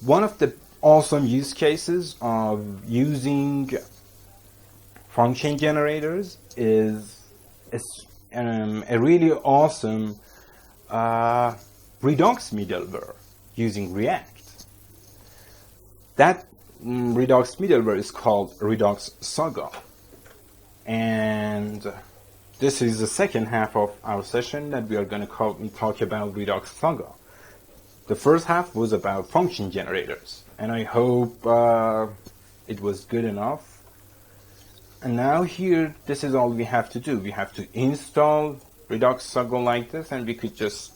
One of the awesome use cases of using function generators is a really awesome Redux middleware using React. That Redux middleware is called Redox Saga. And this is the second half of our session that we are going to talk about Redox Saga. The first half was about function generators, and I hope it was good enough. And now here, this is all we have to do. We have to install Redox Saga like this, and we could just,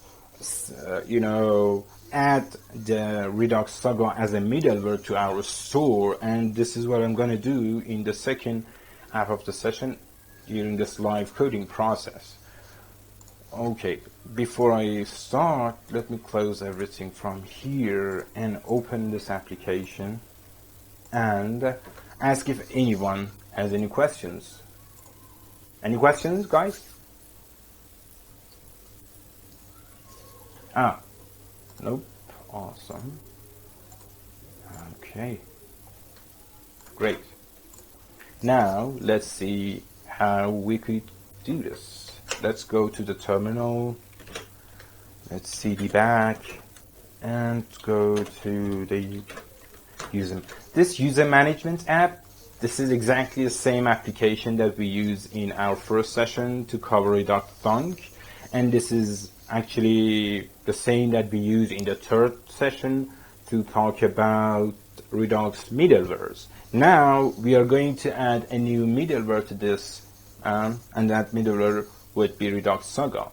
add the Redox Saga as a middleware to our store. And this is what I'm going to do in the second half of the session during this live coding process. Okay, before I start, let me close everything from here and open this application and ask if anyone has any questions. Any questions, guys? Nope. Awesome. Okay. Great. Now, let's see how we could do this. Let's go to the terminal. Let's cd back and go to the user. This user management app, this is exactly the same application that we use in our first session to cover Redux Saga, and this is actually the same that we use in the third session to talk about Redux middlewares. Now we are going to add a new middleware to this, and that middleware would be Redox Saga.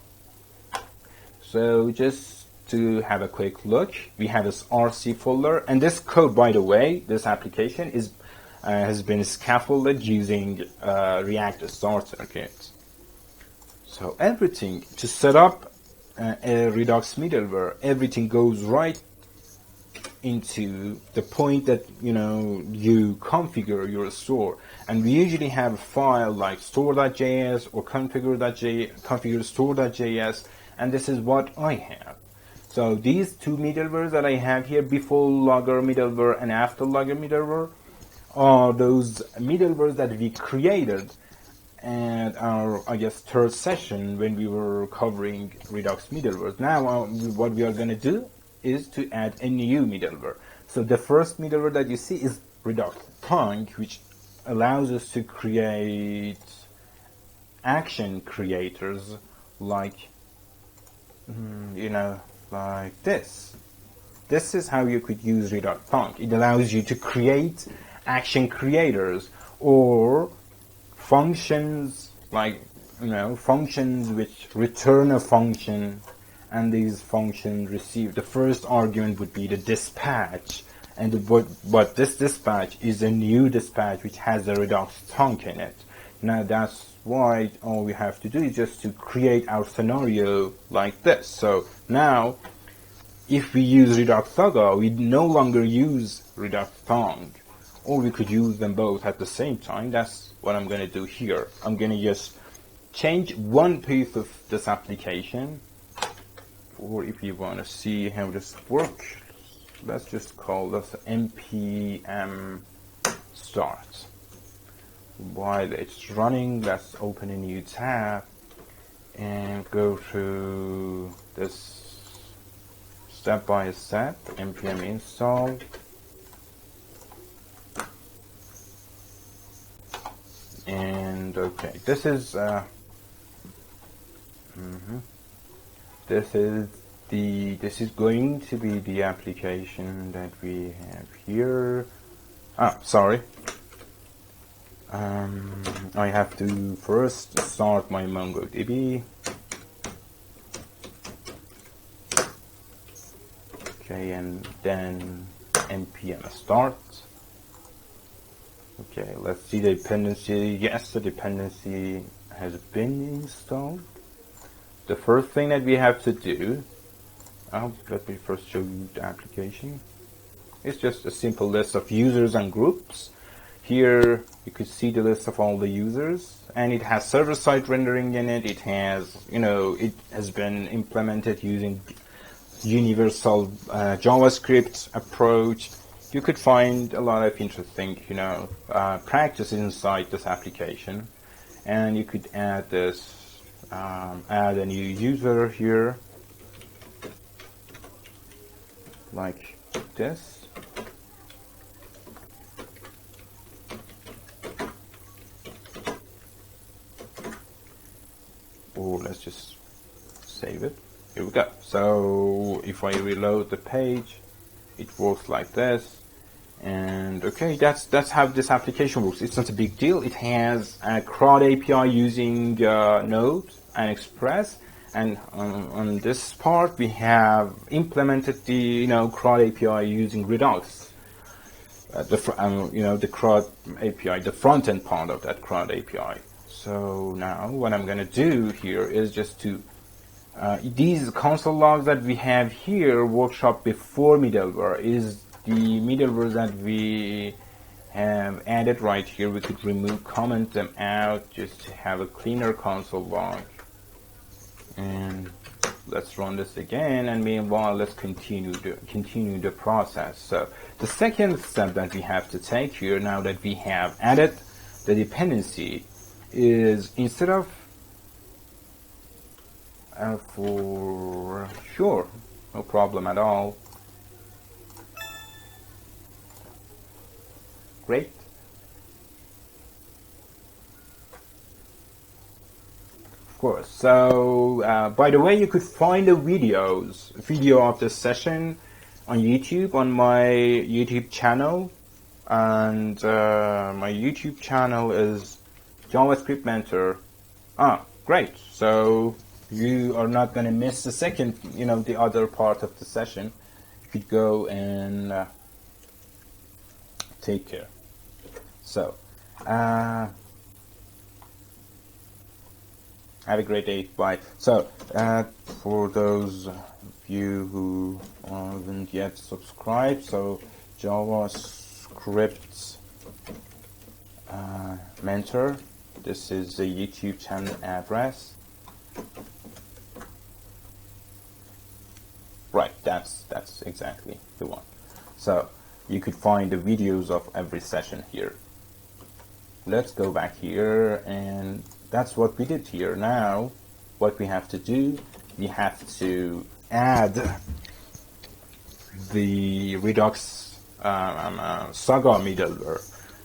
So just to have a quick look, we have this RC folder, and this code, by the way, this application is has been scaffolded using React Starter Kit. So everything to set up a Redux middleware, everything goes right into the point that you configure your store. And we usually have a file like store.js or configure store.js, and this is what I have. So these two middlewares that I have here, before logger middleware and after logger middleware, are those middlewares that we created at our, third session when we were covering Redux middlewares. Now what we are going to do is to add a new middleware. So the first middleware that you see is Redux Saga, which allows us to create action creators like like this. This is how you could use Redux Saga. It allows you to create action creators or functions like functions which return a function, and these functions receive the first argument would be the dispatch, and but this dispatch is a new dispatch which has a Redux Saga in it. Now that's why all we have to do is just to create our scenario like this. So now if we use Redux Saga, we no longer use Redux Saga, or we could use them both at the same time. That's what I'm going to do here. I'm going to just change one piece of this application. Or if you want to see how this works, let's just call this npm start. While it's running, let's open a new tab and go through this step by step. npm install. And okay, this is this is going to be the application that we have here. Sorry. I have to first start my MongoDB. Okay, and then npm start. Okay, let's see the dependency. Yes, the dependency has been installed. The first thing that we have to do, let me first show you the application. It's just a simple list of users and groups. Here you could see the list of all the users, and it has server-side rendering in it. It has, it has been implemented using universal JavaScript approach, you could find a lot of interesting, practices inside this application. And you could add this, add a new user here, like this. Or let's just save it. Here we go. So if I reload the page, it works like this. And okay, that's how this application works. It's not a big deal. It has a CRUD API using Node and Express, and on this part we have implemented the CRUD API using Redux. The CRUD API, the front end part of that CRUD API. So now what I'm going to do here is just to these console logs that we have here, workshop before middleware, is the middleware that we have added right here. We could remove, comment them out just to have a cleaner console log. And let's run this again, and meanwhile let's continue the process. So the second step that we have to take here, now that we have added the dependency, is instead of for sure, no problem at all. Great. Of course. So by the way, you could find the video of this session on YouTube, on my YouTube channel, and my YouTube channel is JavaScript Mentor. Great. So you are not going to miss the second, the other part of the session. You could go and take care. So, have a great day. Bye. So, for those of you who haven't yet subscribed, so JavaScript Mentor. This is the YouTube channel address. Right, that's exactly the one. So you could find the videos of every session here. Let's go back here, and that's what we did here. Now, what we have to do, we have to add the Redux Saga middleware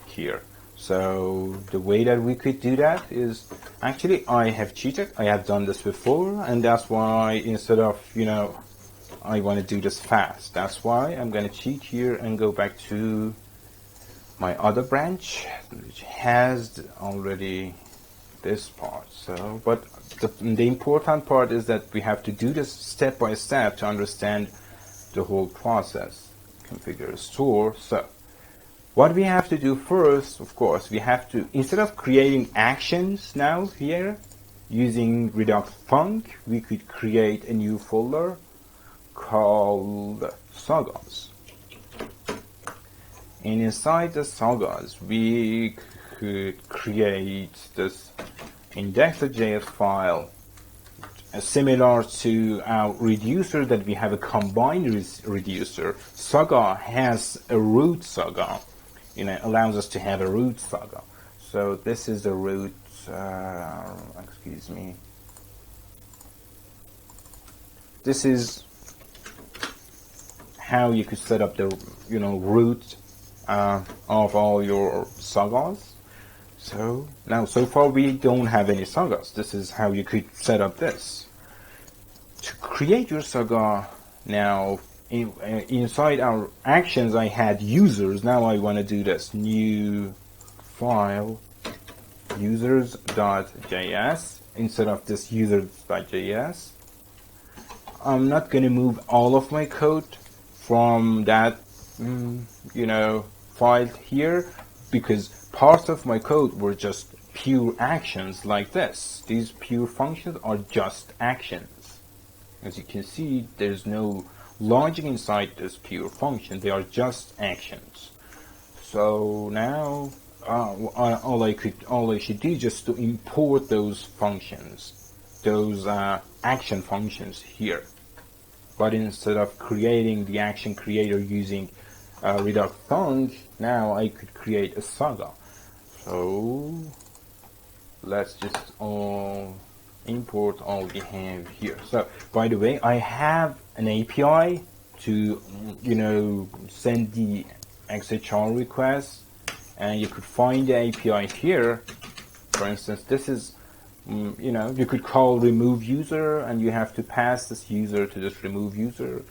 here. So the way that we could do that is, actually I have cheated. I have done this before, and that's why instead of, I want to do this fast. That's why I'm going to cheat here and go back to my other branch, which has already this part. So, but the important part is that we have to do this step by step to understand the whole process. Configure store. So what we have to do first, of course, we have to, instead of creating actions now here using Redux Func, we could create a new folder called Sagas. And inside the Sagas, we could create this index.js file similar to our reducer that we have a combined reducer. Saga has a root Saga. Allows us to have a root Saga. So this is the root, excuse me. This is how you could set up the, root of all your Sagas. So now, so far we don't have any Sagas. This is how you could set up this. To create your Saga, now inside our actions I had users. Now I want to do this new file users.js instead of this users.js. I'm not going to move all of my code from that file here, because parts of my code were just pure actions like this. These pure functions are just actions. As you can see, there's no logic inside this pure function. They are just actions. So now all I should do is just to import those functions, those action functions here. but instead of creating the action creator using Redux Func, now I could create a Saga. So let's just import all we have here. So by the way, I have an API to send the XHR request, and you could find the API here. For instance, this is you could call remove user, and you have to pass this user to this remove user,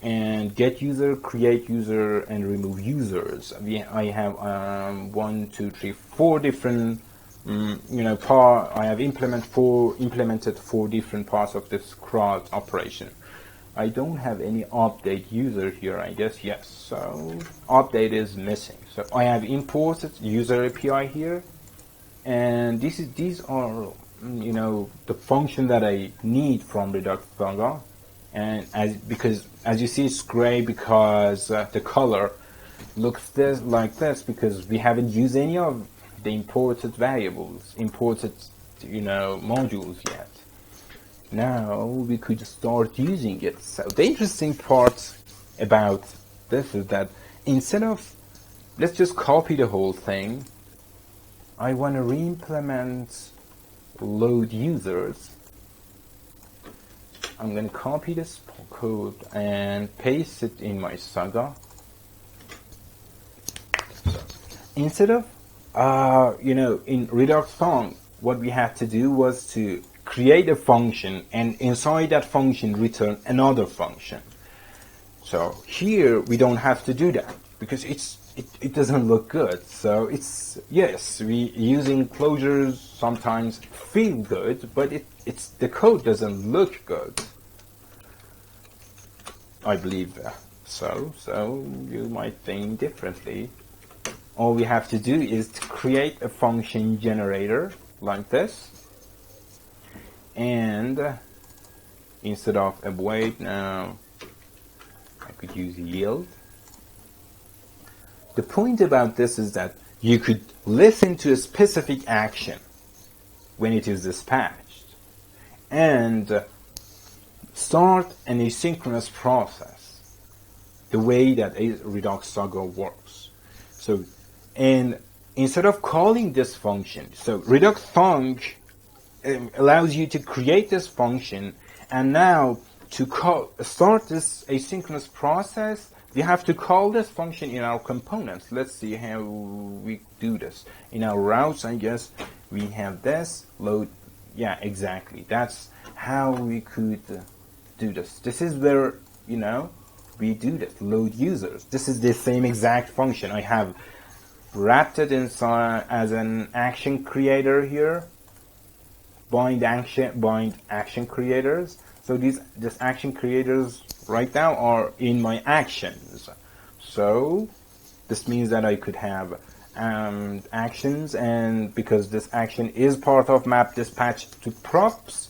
and get user, create user, and remove users. I have 1, 2, 3, 4 different I have implemented 4 different parts of this CRUD operation. I don't have any update user here, I guess. Yes, so update is missing. So I have imported user API here, and these are the function that I need from Redux Saga. And because as you see, it's gray because the color looks like this because we haven't used any of the imported variables, imported modules yet. Now we could start using it. So the interesting part about this is that instead of let's just copy the whole thing, I want to re-implement load users. I'm going to copy this code and paste it in my Saga. So, instead of in Redux Func, what we had to do was to create a function, and inside that function return another function. So here we don't have to do that because it doesn't look good. So yes, we using closures sometimes feel good, but the code doesn't look good. I believe so you might think differently. All we have to do is to create a function generator like this, and instead of await, now I could use yield. The point about this is that you could listen to a specific action when it is dispatched and start an asynchronous process the way that Redox Saga works. So, and instead of calling this function, so Redux Func allows you to create this function, and now to start this asynchronous process, we have to call this function in our components. Let's see how we do this. In our routes, I guess, we have this load. Yeah, exactly. That's how we could do this. This is where, we do this, load users. This is the same exact function. I have wrapped it inside as an action creator here. Bind action creators. So these action creators right now are in my actions. So this means that I could have actions, and because this action is part of map dispatch to props,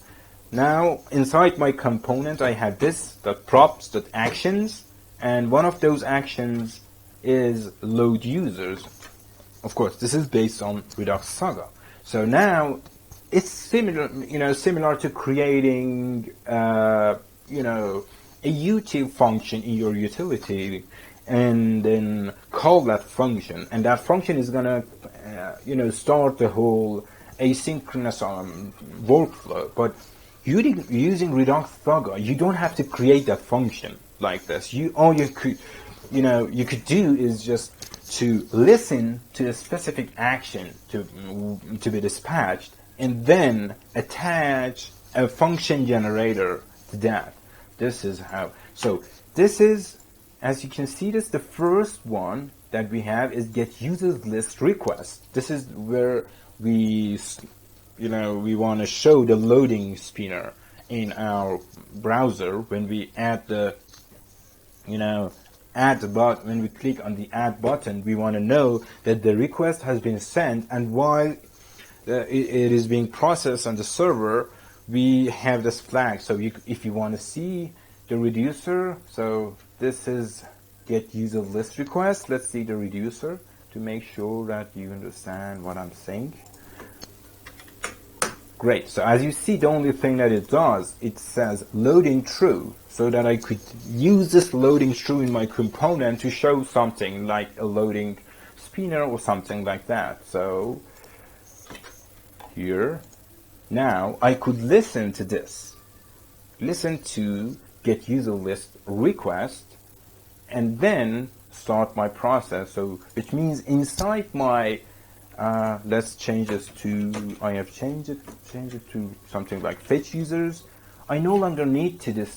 now inside my component I have this .props.actions, and one of those actions is load users. Of course, this is based on Redux Saga. So now it's similar to creating, a util function in your utility, and then call that function, and that function is gonna, start the whole asynchronous workflow. But using Redux Saga, you don't have to create that function like this. All you could do is just to listen to a specific action to be dispatched, and then attach a function generator to that. This is how. So this is, as you can see, this the first one that we have is get users list request. This is where we want to show the loading spinner in our browser when we add the when we click on the add button, we want to know that the request has been sent, and while it is being processed on the server, we have this flag. So if you want to see the reducer, so this is get user list request. Let's see the reducer to make sure that you understand what I'm saying. Great. So as you see, the only thing that it does, it says loading true, so that I could use this loading true in my component to show something like a loading spinner or something like that. So here, now I could listen to this. Listen to get user list request and then start my process. So which means inside my let's change this to, I have changed it to something like fetch users. I no longer need to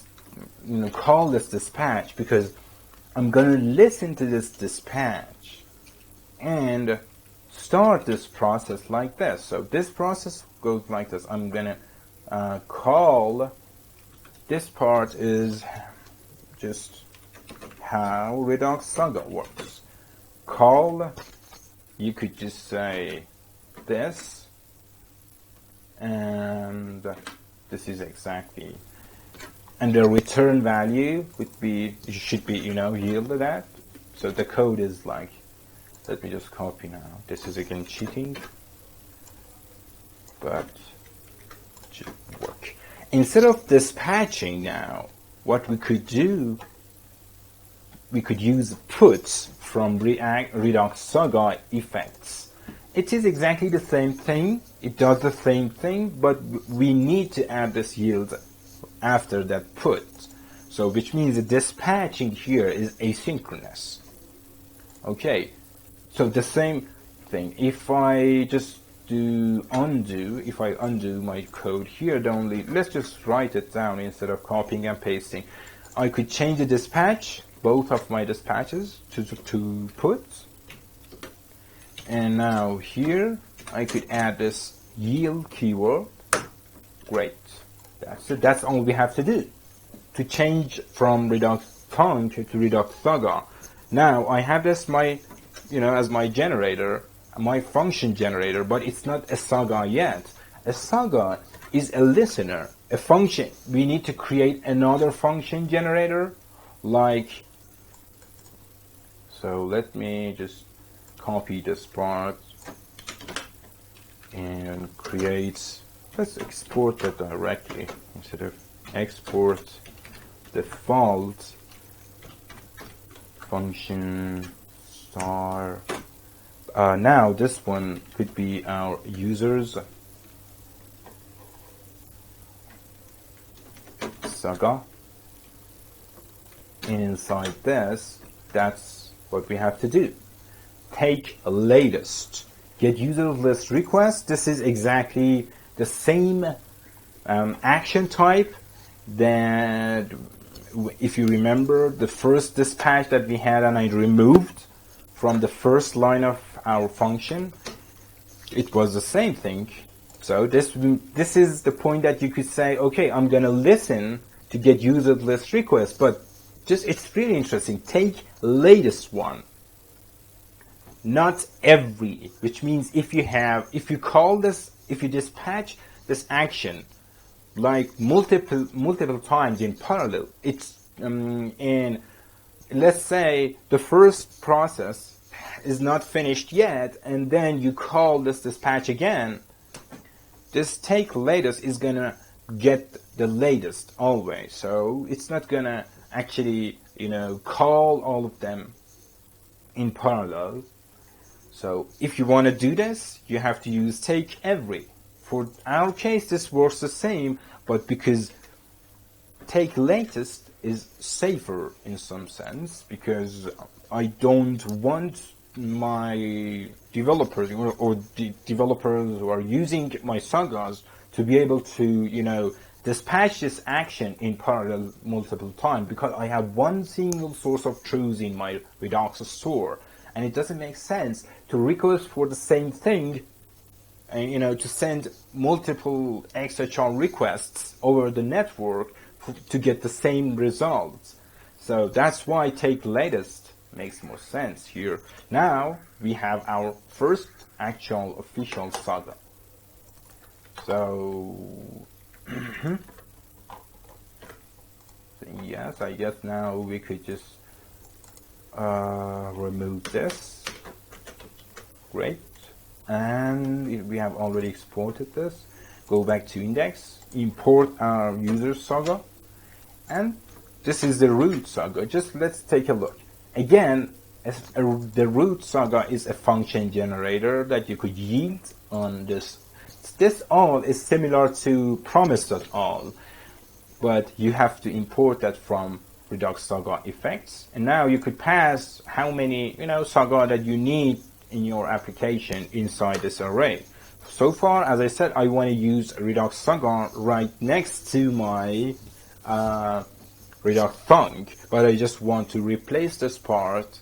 call this dispatch, because I'm going to listen to this dispatch and start this process like this. So this process goes like this. I'm going to call, this part is just how Redox Saga works. Call, you could just say this, and this is exactly, and the return value would be, it should be, yield to that. So the code is like, let me just copy now. This is again cheating, but it should work. Instead of dispatching now, what we could do, we could use puts from Redox Saga effects. It is exactly the same thing. It does the same thing, but we need to add this yield after that put. So which means the dispatching here is asynchronous. Okay, so the same thing. If I just do undo, if I undo my code here, let's just write it down instead of copying and pasting. I could change the dispatch, both of my dispatches to puts. And now here I could add this yield keyword. Great. That's it. That's all we have to do to change from Redux Function to Redox Saga. Now I have this as my generator, my function generator, but it's not a Saga yet. A Saga is a listener, a function. We need to create another function generator, like, so let me just copy this part and create, let's export it directly instead of export default function star. Now this one could be our users Saga, and inside this, that's what we have to do. Take latest, get user list request. This is exactly the same action type that, if you remember, the first dispatch that we had and I removed from the first line of our function, it was the same thing. So this is the point that you could say, okay, I'm going to listen to get user list request, but just, it's really interesting. Take latest one, not every, which means if you call this, if you dispatch this action like multiple times in parallel, it's and let's say the first process is not finished yet, and then you call this dispatch again, this take latest is gonna get the latest always. So it's not gonna actually call all of them in parallel. So if you want to do this, you have to use take every. For our case, this works the same, but because take latest is safer in some sense, because I don't want my developers or the developers who are using my sagas to be able to dispatch this action in parallel multiple times, because I have one single source of truth in my Redox store, and it doesn't make sense to request for the same thing and to send multiple XHR requests over the network to get the same results. So that's why take latest makes more sense here. Now we have our first actual official saga. So yes, I guess now we could just remove this. Great. And we have already exported this. go back to index, import our user saga, and this is the root saga. Just let's take a look. Again, the root saga is a function generator that you could yield on this. This all is similar to promise.all, but you have to import that from Redux Saga effects. And now you could pass how many, saga that you need in your application inside this array. So far, as I said, I want to use Redux Saga right next to my Redux Thunk, but I just want to replace this part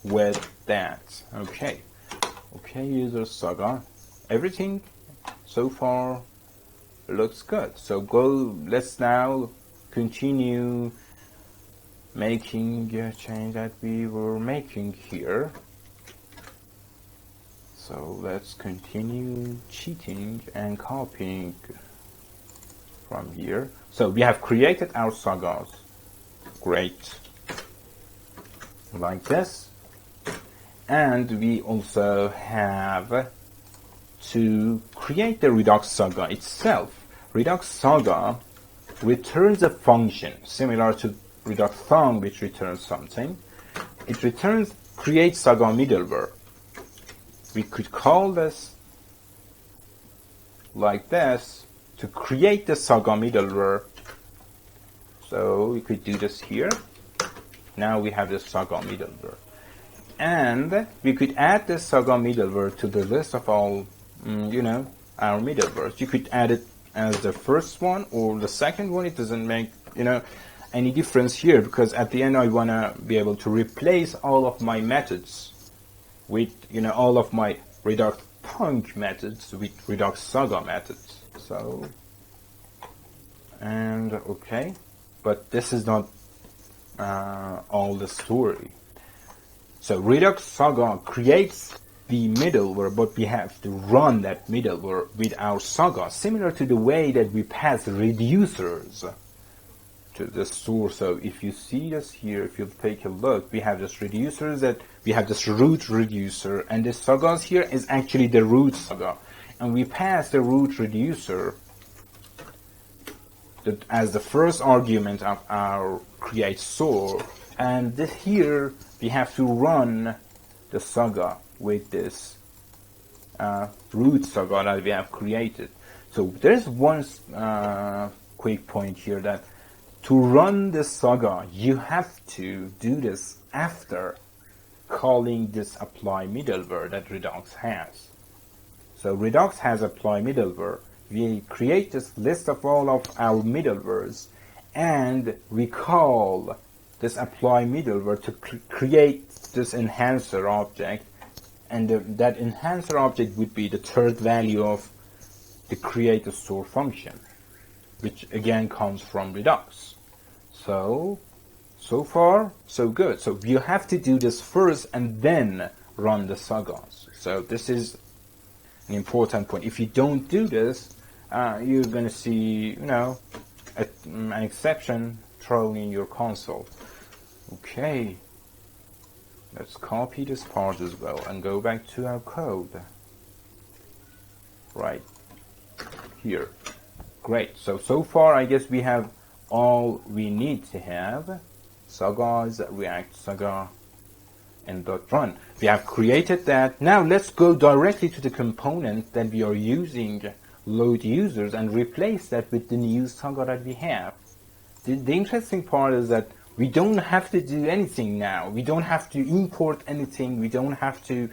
with that. Okay, user saga. Everything so far looks good. So let's now continue making a change that we were making here. So let's continue cheating and copying from here. So we have created our sagas. Great. Like this. And we also have to create the Redux Saga itself. Redux Saga returns a function similar to Redux Thunk, which returns something. It returns create Saga middleware. We could call this like this to create the Saga middleware. So we could do this here. Now we have the Saga middleware. And we could add the Saga middleware to the list of all, our middlewares. You could add it as the first one or the second one. It doesn't make, any difference here, because at the end I want to be able to replace all of my methods with, all of my Redux Thunk methods with Redux Saga methods. So, and okay, but this is not all the story. So Redux Saga creates the middleware, but we have to run that middleware with our Saga, similar to the way that we pass reducers to the source. So if you see this here, if you take a look, we have this reducers that we have this root reducer, and the sagas here is actually the root saga, and we pass the root reducer as the first argument of our create source, and here we have to run the saga with this root saga that we have created. So there's one quick point here, that to run the saga, you have to do this after calling this apply middleware that Redux has. So Redux has apply middleware. We create this list of all of our middlewares, and we call this apply middleware to create this enhancer object, and that enhancer object would be the third value of the create a store function, which again comes from Redux. So far, so good. So you have to do this first and then run the sagas. So this is an important point. If you don't do this, you're going to see, an exception thrown in your console. Okay, let's copy this part as well and go back to our code. Right here. Great. So far, I guess we have all we need to have. Sagas, React Saga, and .run. We have created that. Now let's go directly to the component that we are using, load users, and replace that with the new Saga that we have. The interesting part is that we don't have to do anything now. We don't have to import anything. We don't have to.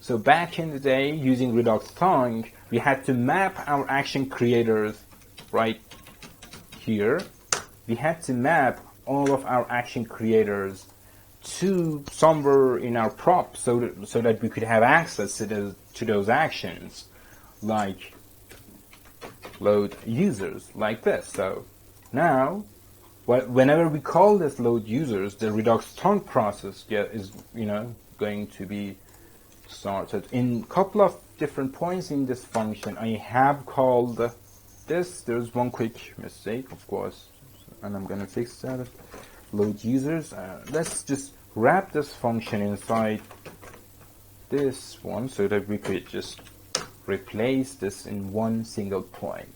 So back in the day, using Redux Thunk, we had to map our action creators right here. We had to map all of our action creators to somewhere in our prop, so that we could have access to those actions, like load users, like this. So now, whenever we call this load users, the Redux Thunk process is going to be started. In a couple of different points in this function, I have called this. There's one quick mistake, of course, and I'm going to fix that. Load users. Let's just wrap this function inside this one so that we could just replace this in one single point.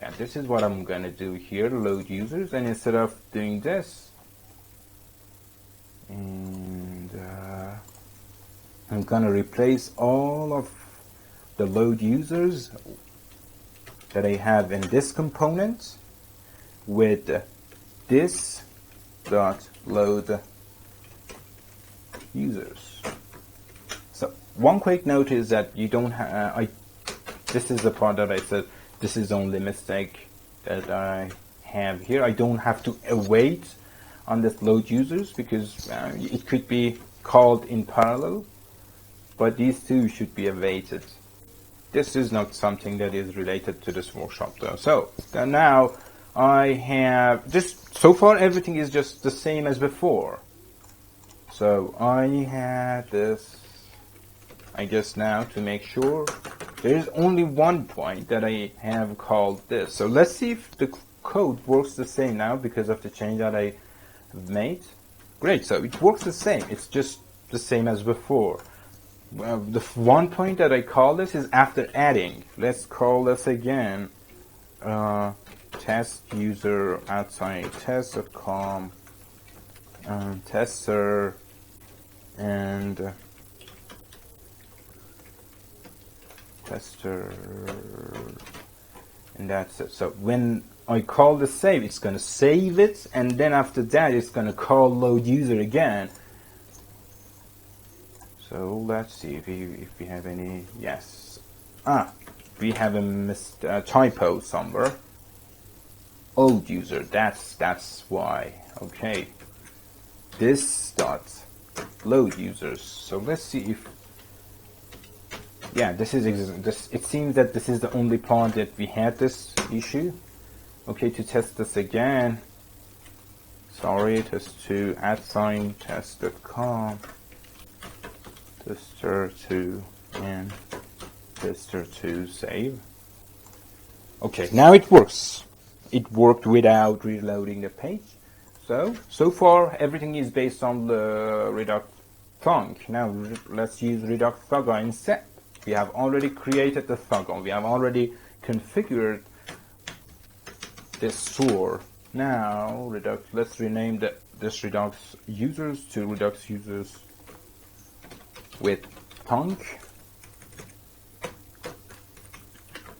And this is what I'm going to do here, load users, and instead of doing this, and I'm going to replace all of the load users that I have in this component with this dot load users. So one quick note is that you don't have, this is the part that I said, this is the only mistake that I have here. I don't have to await on this load users because it could be called in parallel, but these two should be awaited. This is not something that is related to this workshop though. So now I have just, so far everything is just the same as before. So I have this, I guess now to make sure, there is only one point that I have called this. So let's see if the code works the same now because of the change that I made. Great, so it works the same. It's just the same as before. The one point that I call this is after adding. Let's call this again test user outside test.com tester and tester, and that's it. So when I call the save, it's going to save it, and then after that it's going to call load user again. So let's see if we have any. Yes, we have a typo somewhere. Old user, that's why. Okay, this dot load users. So let's see if, yeah, this is this. It seems that this is the only part that we had this issue. Okay, to test this again. Sorry, test2 @ test.com tester2 and tester2 save. Okay, now it works. It worked without reloading the page. So far everything is based on the Redux Func. Now let's use Redux Saga instead. We have already created the Saga. We have already configured this store. Now Redux, let's rename this Redux users to Redux users with Func.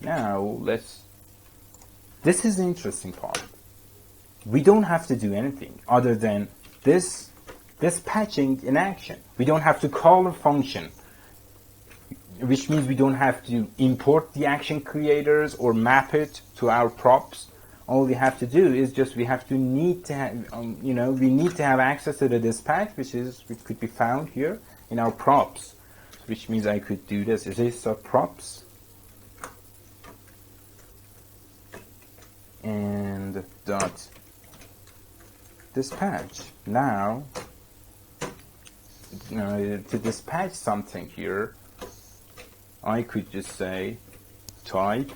Now this is the interesting part. We don't have to do anything other than this patching in action. We don't have to call a function, which means we don't have to import the action creators or map it to our props. All we have to do is just we need to have, we need to have access to the dispatch, which could be found here in our props, which means I could do this. Is this props and dot dispatch. Now to dispatch something here, I could just say type.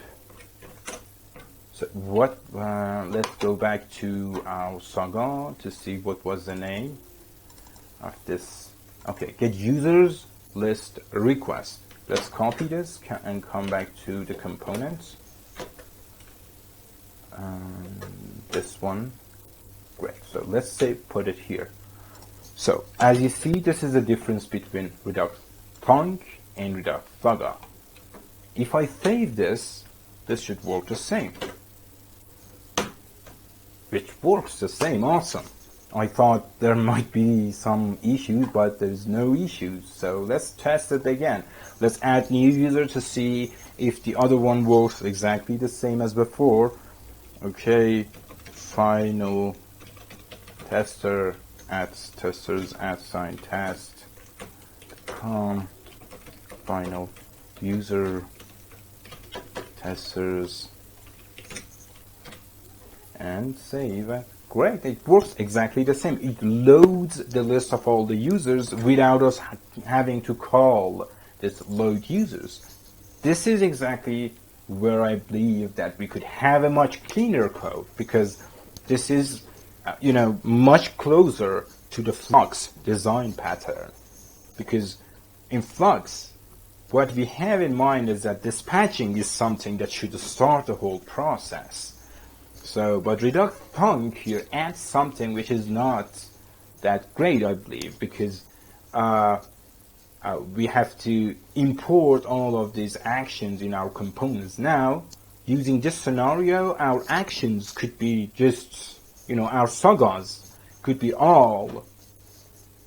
So what? Let's go back to our Saga to see what was the name of this. Okay, get users list request. Let's copy this and come back to the components. This one. Great. So let's say put it here. So as you see, this is the difference between Redux Func and Redux Saga. If I save this should work the same. Which works the same. Awesome. I thought there might be some issues, but there's no issues. So let's test it again. Let's add new user to see if the other one works exactly the same as before. Okay, final tester at testers @ test final user testers and save. Great, it works exactly the same. It loads the list of all the users without us having to call this load users. This is exactly where I believe that we could have a much cleaner code, because this is much closer to the Flux design pattern. Because in Flux, what we have in mind is that dispatching is something that should start the whole process. So, but Redux Punk here adds something which is not that great, I believe, because we have to import all of these actions in our components. Now, using this scenario, our actions could be just, our sagas could be all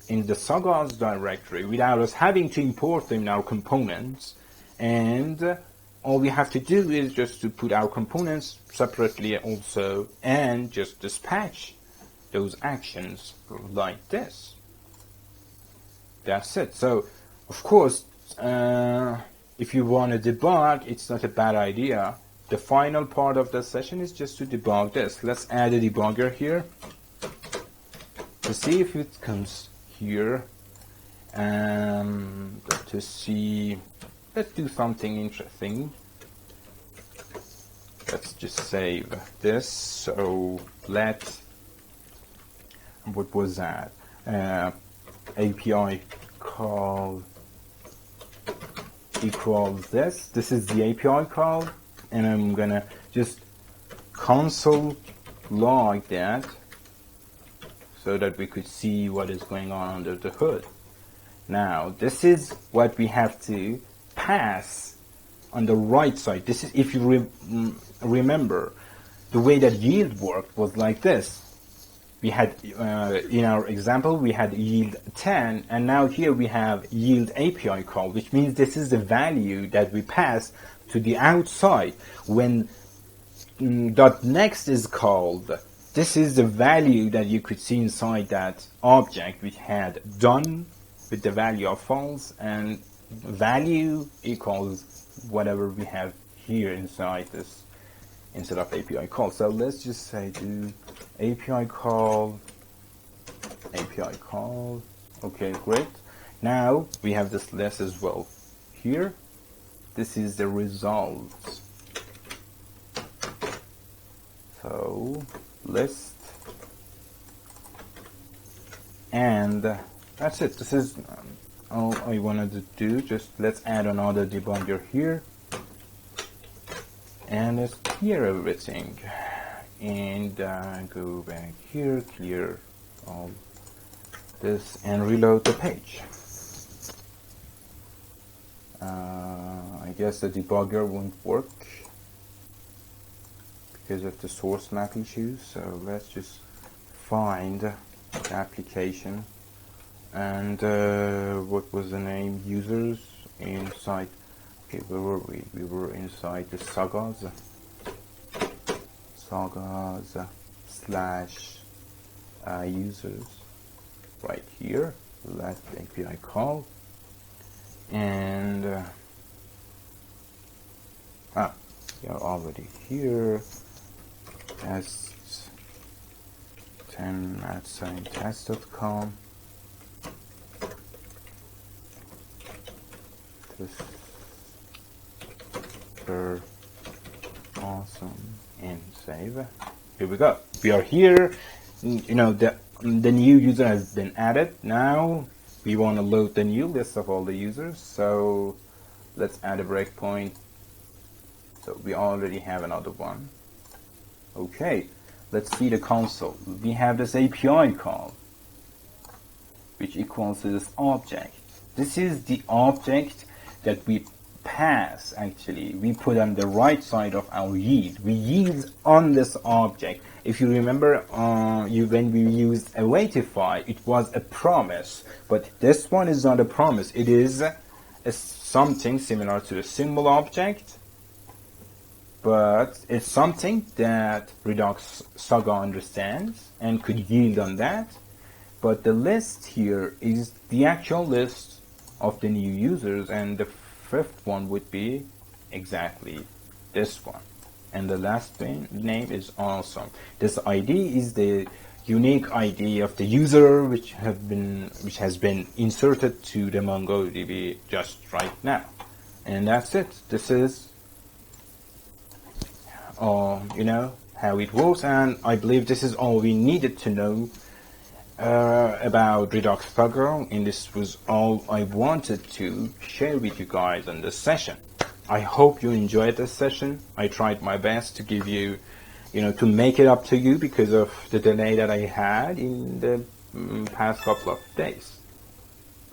in the sagas directory without us having to import them in our components. And all we have to do is just to put our components separately also and just dispatch those actions like this. That's it. So, of course, if you want to debug, it's not a bad idea. The final part of the session is just to debug this. Let's add a debugger here to see if it comes here. To see, let's do something interesting. Let's just save this. So what was that? API call equals this. This is the API call, and I'm gonna just console log that so that we could see what is going on under the hood. Now, this is what we have to pass on the right side. This is, if you remember, the way that yield worked was like this. We had, in our example, we had yield 10, and now here we have yield API call, which means this is the value that we pass to the outside. When .next is called, this is the value that you could see inside that object, which had done with the value of false, and value equals whatever we have here inside this, instead of API call. So let's just say do API call. Okay, great. Now we have this list as well here. This is the results. So list, and that's it. This is all I wanted to do. Just let's add another debugger here, and let's clear everything, and go back here, clear all this, and reload the page. I guess the debugger won't work because of the source map issues, so let's just find the application, and what was the name? Users inside. Okay, where were we? We were inside the sagas slash users right here. Last API call, and we are already here. test10@test.com. Awesome, and save. Here we go. We are here. The new user has been added. Now we want to load the new list of all the users. So let's add a breakpoint. So we already have another one. Okay, let's see the console. We have this API call, which equals to this object. This is the object that we pass, actually. We put on the right side of our yield. We yield on this object. If you remember, when we used awaitify, it was a promise. But this one is not a promise. It is something similar to a symbol object, but it's something that Redox Saga understands and could yield on that. But the list here is the actual list of the new users, and the fifth one would be exactly this one. And the last name is awesome. This ID is the unique ID of the user which has been inserted to the MongoDB just right now. And that's it. This is how it works, and I believe this is all we needed to know about Redox Saga, and this was all I wanted to share with you guys on this session. I hope you enjoyed this session. I tried my best to give you, to make it up to you because of the delay that I had in the past couple of days.